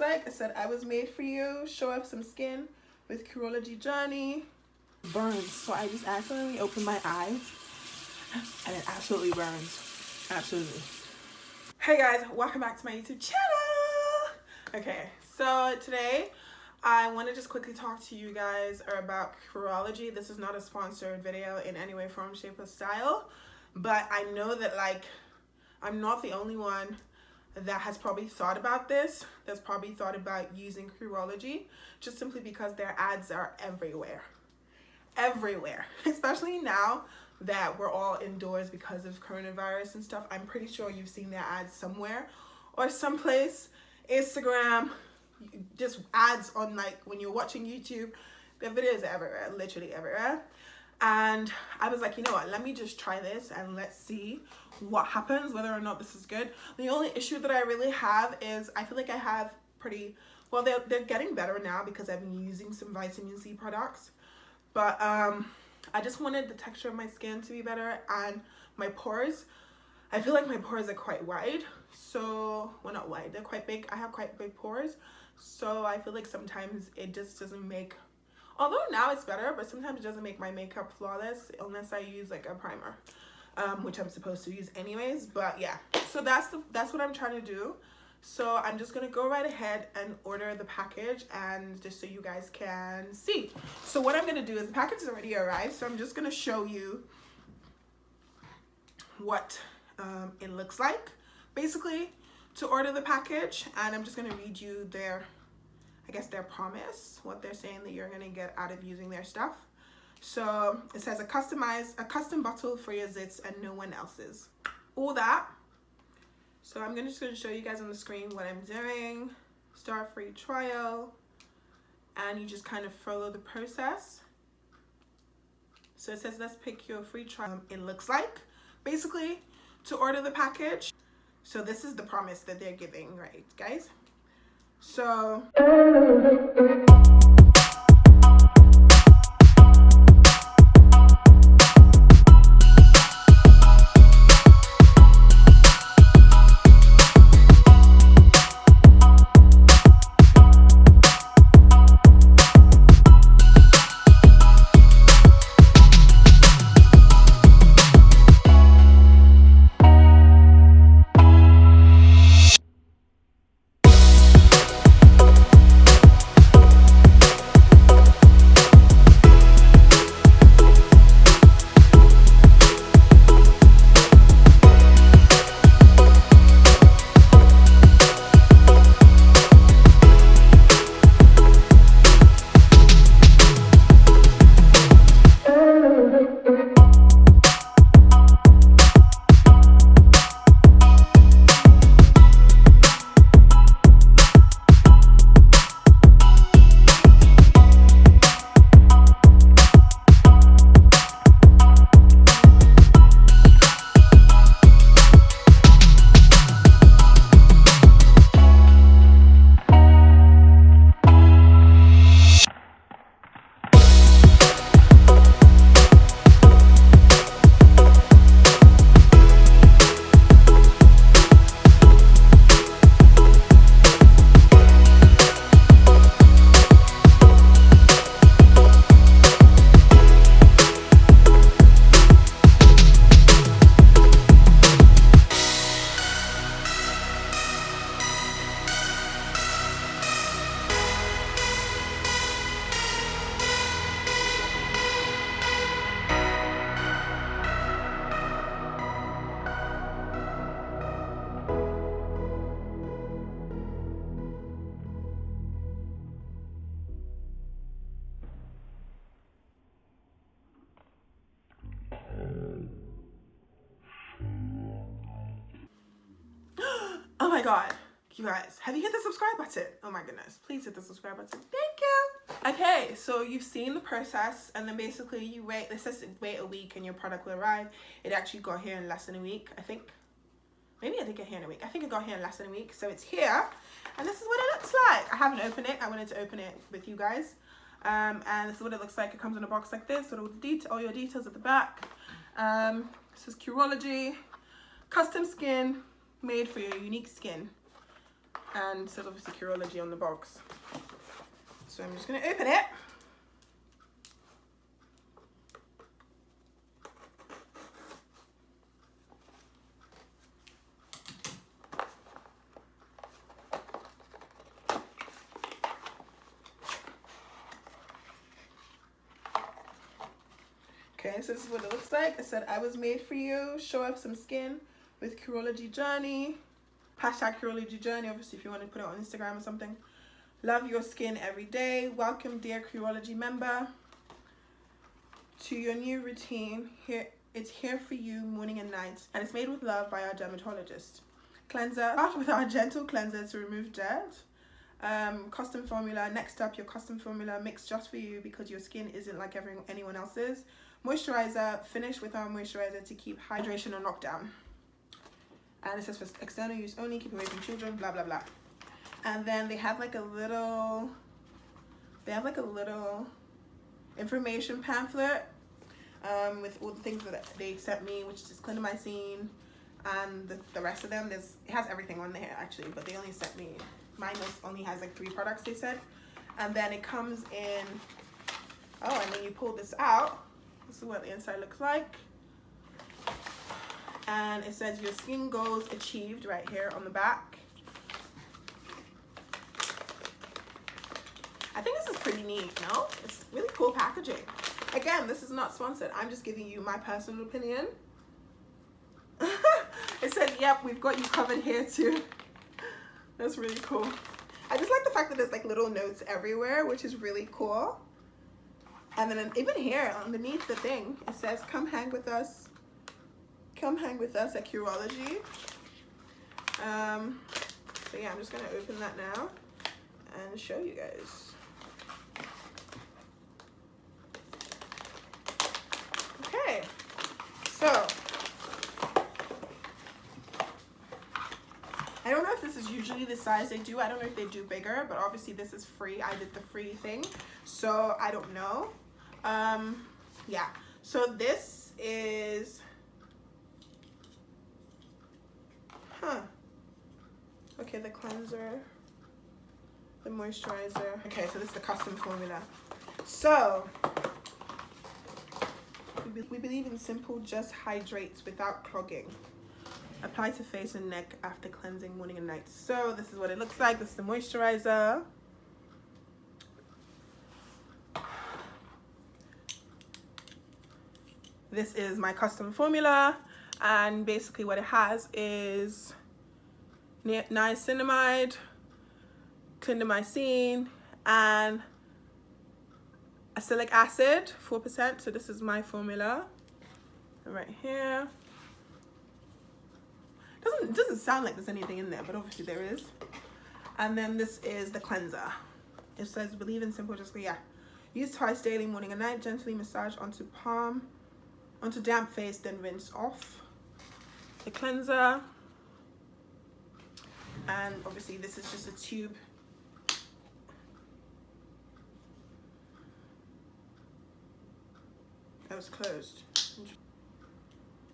Like I said, I was made for you. Show off some skin with Curology Journey. Burns, so I just accidentally opened my eyes and it absolutely burns. Absolutely. Hey guys, welcome back to my YouTube channel. Okay, so today I want to just quickly talk to you guys about Curology. This is not a sponsored video in any way, form, shape, or style, but I know that I'm not the only one that has probably thought about this, that's probably thought about using Curology, just simply because their ads are everywhere, especially now that we're all indoors because of coronavirus and stuff. I'm pretty sure you've seen their ads somewhere or someplace, Instagram, just ads on, like, when you're watching YouTube, their videos are everywhere, literally everywhere. And I was like, you know what, let me just try this and let's see what happens, whether or not this is good. The only issue that I really have is I feel like I have pretty, well, they're getting better now because I've been using some vitamin C products, but I just wanted the texture of my skin to be better, and my pores, I feel like my pores are quite wide, so, well, not wide, they're quite big. I have quite big pores, so I feel like sometimes it just doesn't make, although now it's better, but sometimes it doesn't make my makeup flawless unless I use like a primer, which I'm supposed to use anyways. But yeah, so that's what I'm trying to do. So I'm just gonna go right ahead and order the package, and just so you guys can see. So what I'm gonna do is, the package has already arrived, so I'm just gonna show you what it looks like basically to order the package, and I'm just gonna read you their, I guess, their promise, what they're saying that you're gonna get out of using their stuff. So it says a custom bottle for your zits and no one else's, all that. So I'm just gonna show you guys on the screen what I'm doing. Start free trial, and you just kind of follow the process. So it says let's pick your free trial. It looks like basically to order the package. So this is the promise that they're giving, right guys? So oh my god, you guys, have you hit the subscribe button? Oh my goodness, please hit the subscribe button. Thank you. Okay, so you've seen the process, and then basically you wait. It says wait a week and your product will arrive. It actually got here in less than a week, I think. Maybe I did get here in a week. I think it got here in less than a week. So it's here, and this is what it looks like. I haven't opened it. I wanted to open it with you guys. And this is what it looks like. It comes in a box like this with all your details at the back. This is Curology, custom skin, made for your unique skin. And it says obviously Curology on the box. So I'm just gonna open it. Okay, so this is what it looks like. It said, I was made for you. Show up some skin with Curology Journey. Hashtag Curology Journey, obviously, if you want to put it on Instagram or something. Love your skin every day. Welcome, dear Curology member, to your new routine. It's here for you morning and night. And it's made with love by our dermatologist. Cleanser. Start with our gentle cleanser to remove dirt. Custom formula. Next up, your custom formula mixed just for you because your skin isn't like anyone else's. Moisturizer. Finish with our moisturizer to keep hydration and lockdown. And it says for external use only, keep away from children, blah blah blah. And then they have like a little information pamphlet with all the things that they sent me, which is clindamycin and the rest of them. It has everything on there actually, but they only sent me, mine only has like 3 products they said. And then it comes in, oh, and then you pull this out. This is what the inside looks like. And it says your skin goals achieved right here on the back. I think this is pretty neat, no? It's really cool packaging. Again, this is not sponsored. I'm just giving you my personal opinion. It said, yep, we've got you covered here too. That's really cool. I just like the fact that there's like little notes everywhere, which is really cool. And then even here underneath the thing, it says, come hang with us. Come hang with us at Curology. So yeah, I'm just gonna open that now and show you guys. Okay, so I don't know if this is usually the size they do. I don't know if they do bigger, but obviously this is free. I did the free thing, so I don't know. Yeah, so this is, okay, the cleanser, the moisturizer. Okay, so this is the custom formula. So we believe in simple, just hydrates without clogging. Apply to face and neck after cleansing morning and night. So this is what it looks like. This is the moisturizer. This is my custom formula, and basically what it has is niacinamide, clindamycin, and acylic acid, 4%. So this is my formula right here. It doesn't sound like there's anything in there, but obviously there is. And then this is the cleanser. It says believe in simple, just yeah. Use twice daily, morning and night. Gently massage onto palm, onto damp face, then rinse off. The cleanser. And obviously this is just a tube. That was closed.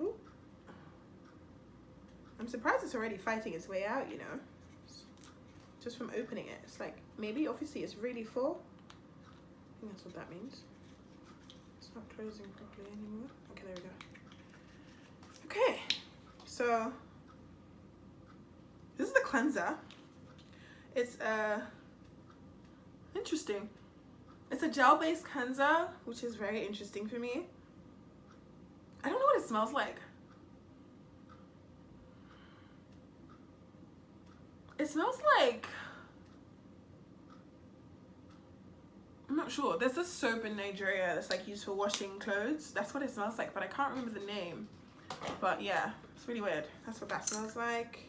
Ooh. I'm surprised it's already fighting its way out, you know. Just from opening it. It's like, maybe obviously it's really full. I think that's what that means. It's not closing properly anymore. Okay, there we go. Okay, so this is the cleanser. It's interesting. It's a gel-based cleanser, which is very interesting for me. I don't know what it smells like. It smells like, I'm not sure. There's this soap in Nigeria that's like used for washing clothes. That's what it smells like, but I can't remember the name. But yeah, it's really weird. That's what that smells like.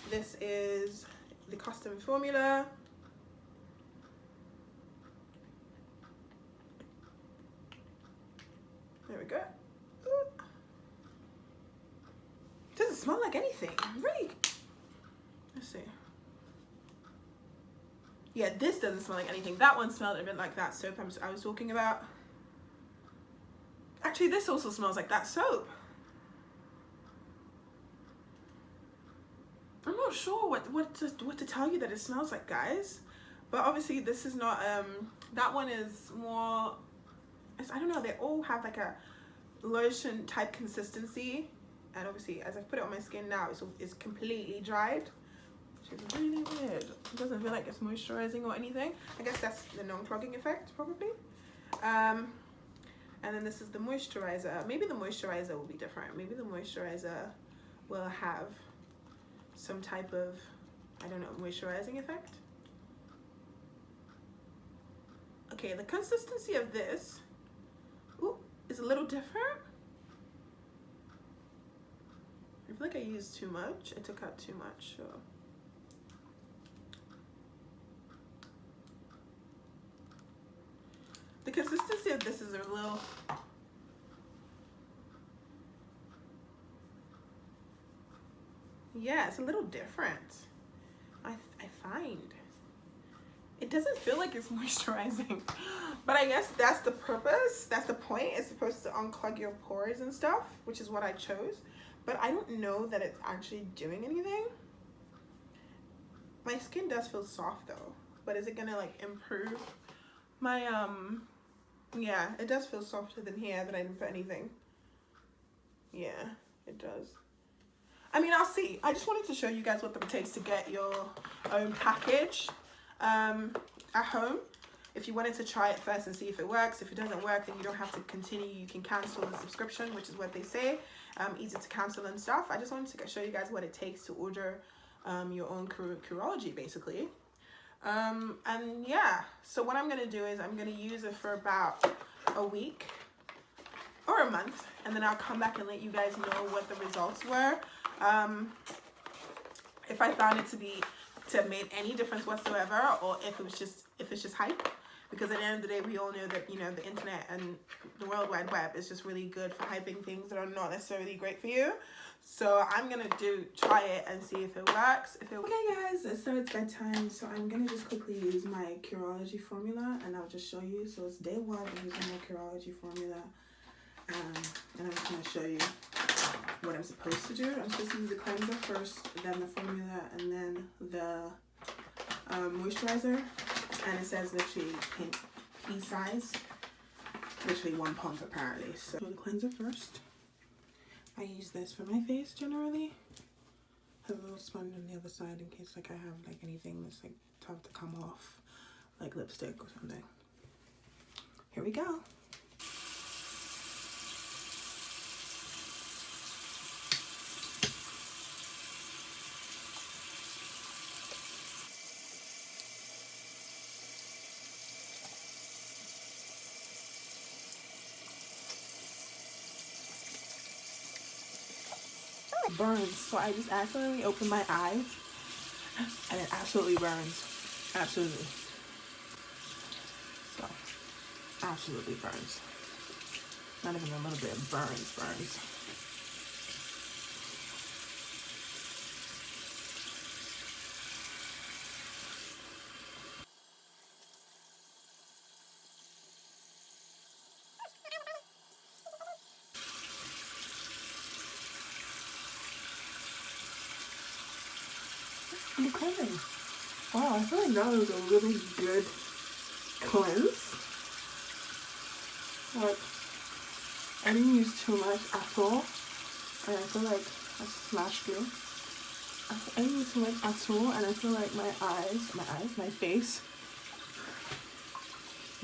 This is the custom formula. There we go. Ooh. Doesn't smell like anything. Really. Let's see. Yeah, this doesn't smell like anything. That one smelled a bit like that soap I was talking about. Actually, this also smells like that soap. I'm not not sure what to tell you that it smells like, guys. But obviously this is not, that one is more, I don't know, they all have like a lotion type consistency. And obviously as I put it on my skin now, it's completely dried, which is really weird. It doesn't feel like it's moisturizing or anything. I guess that's the non-clogging effect, probably. And then this is the moisturizer. Maybe the moisturizer will be different. Maybe the moisturizer will have some type of, I don't know, moisturizing effect. Okay, the consistency of this is a little different. I feel like I used too much. I took out too much. So. The consistency of this is a little, yeah, it's a little different. I find it doesn't feel like it's moisturizing, but I guess that's the purpose. That's the point. It's supposed to unclog your pores and stuff, which is what I chose. But I don't know that it's actually doing anything. My skin does feel soft though, but is it gonna like improve my yeah, it does feel softer than here, but I didn't put anything. Yeah, it does. I mean, I'll see. I just wanted to show you guys what it takes to get your own package at home. If you wanted to try it first and see if it works. If it doesn't work, then you don't have to continue. You can cancel the subscription, which is what they say. Easy to cancel and stuff. I just wanted to show you guys what it takes to order your own Curology, basically. And yeah, so what I'm gonna do is I'm gonna use it for about a week or a month, and then I'll come back and let you guys know what the results were. If I found it to have made any difference whatsoever, or if it's just hype, because at the end of the day, we all know that, you know, the internet and the World Wide Web is just really good for hyping things that are not necessarily great for you. So I'm gonna try it and see if it works. Okay guys, so it's bedtime, so I'm gonna just quickly use my Curology formula and I'll just show you. So it's day 1, I'm using my Curology formula, and I'm just gonna show you what I'm supposed to do. I'm supposed to use the cleanser first, then the formula, and then the moisturizer. And it says literally pea size, literally 1 pump apparently. So the cleanser first. I use this for my face generally. Have a little sponge on the other side in case like I have like anything that's like tough to come off, like lipstick or something. Here we go. Burns, so I just accidentally opened my eyes and it absolutely burns. Absolutely. So, absolutely burns. Not even a little bit, burns. Okay. Wow, I feel like that was a really good cleanse. Like, I didn't use too much at all. And I feel like I smashed through. I didn't use too much at all, and I feel like my face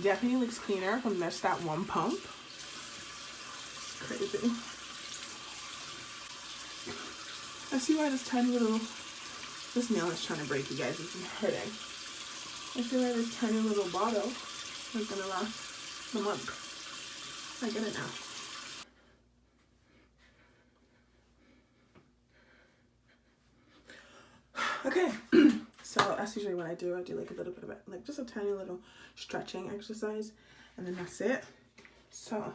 definitely looks cleaner from just that 1 pump. Crazy. I see why this nail is trying to break, you guys. It's hurting. I feel like this tiny little bottle is gonna last a month. I get it now. Okay, so that's usually what I do. I do like a little bit of it, like just a tiny little stretching exercise, and then that's it. So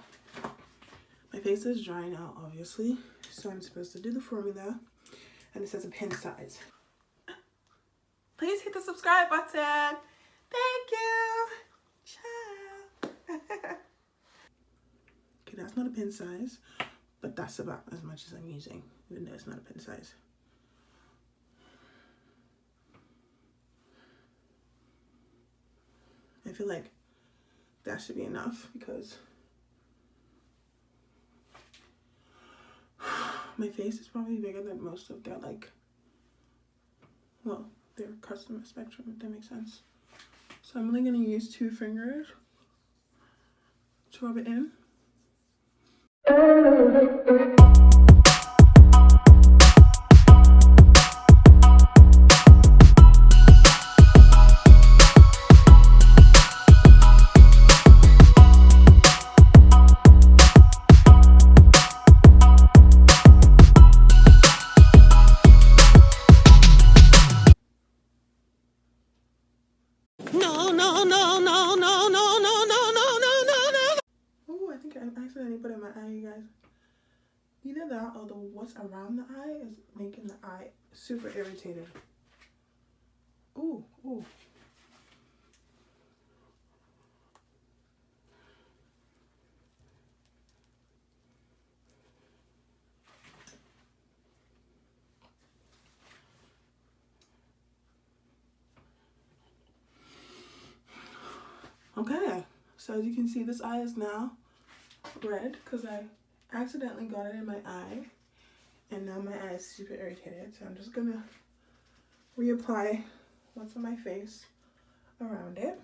my face is drying out, obviously. So I'm supposed to do the formula, and it says a pin size. Please hit the subscribe button. Thank you. Ciao. Okay, that's not a pin size, but that's about as much as I'm using, even though it's not a pin size. I feel like that should be enough because my face is probably bigger than most of their like, well, their customer spectrum, if that makes sense. So I'm only gonna use 2 fingers to rub it in. I accidentally put it in my eye, you guys. Either that or the what's around the eye is making the eye super irritated. Ooh, ooh. Okay, so as you can see, this eye is now red because I accidentally got it in my eye, and now my eye is super irritated. So I'm just gonna reapply what's on my face around it.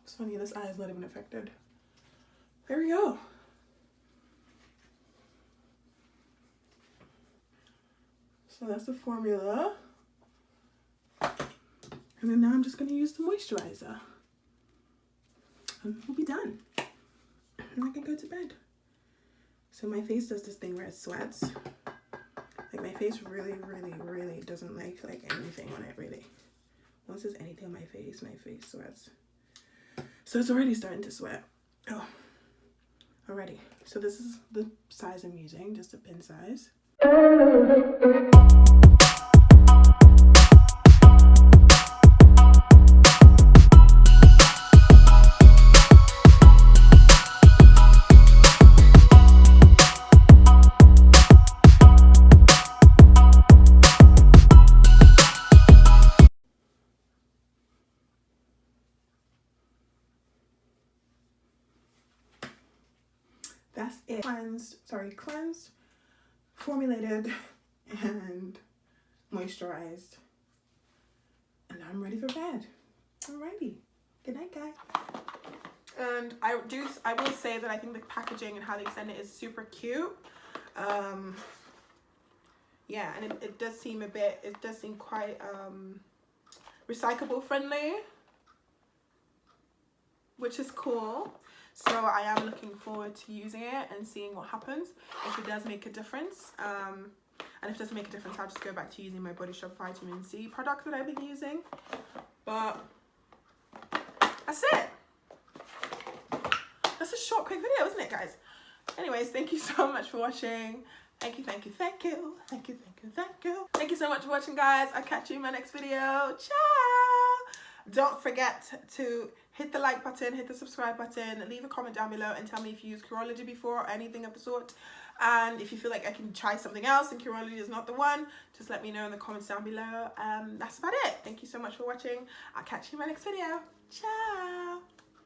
It's funny, this eye is not even affected. There we go. So that's the formula. And then now I'm just gonna use the moisturizer. And we'll be done. And I can go to bed. So my face does this thing where it sweats. Like my face really, really, really doesn't like anything on it, really. Once there's anything on my face sweats. So it's already starting to sweat. Oh, already. So this is the size I'm using, just a pin size. That's it. Cleansed, formulated, and moisturized. And I'm ready for bed. Alrighty. Good night, guys. And I will say that I think the packaging and how they send it is super cute. Yeah, and it does seem quite recyclable friendly, which is cool. So I am looking forward to using it and seeing what happens, if it does make a difference. And if it doesn't make a difference, I'll just go back to using my Body Shop Vitamin C product that I've been using. But that's it. That's a short, quick video, isn't it, guys? Anyways, thank you so much for watching. Thank you, thank you, thank you. Thank you, thank you, thank you. Thank you so much for watching, guys. I'll catch you in my next video. Ciao! Don't forget to hit the like button, hit the subscribe button, leave a comment down below and tell me if you used Curology before or anything of the sort. And if you feel like I can try something else and Curology is not the one, just let me know in the comments down below. That's about it. Thank you so much for watching. I'll catch you in my next video. Ciao!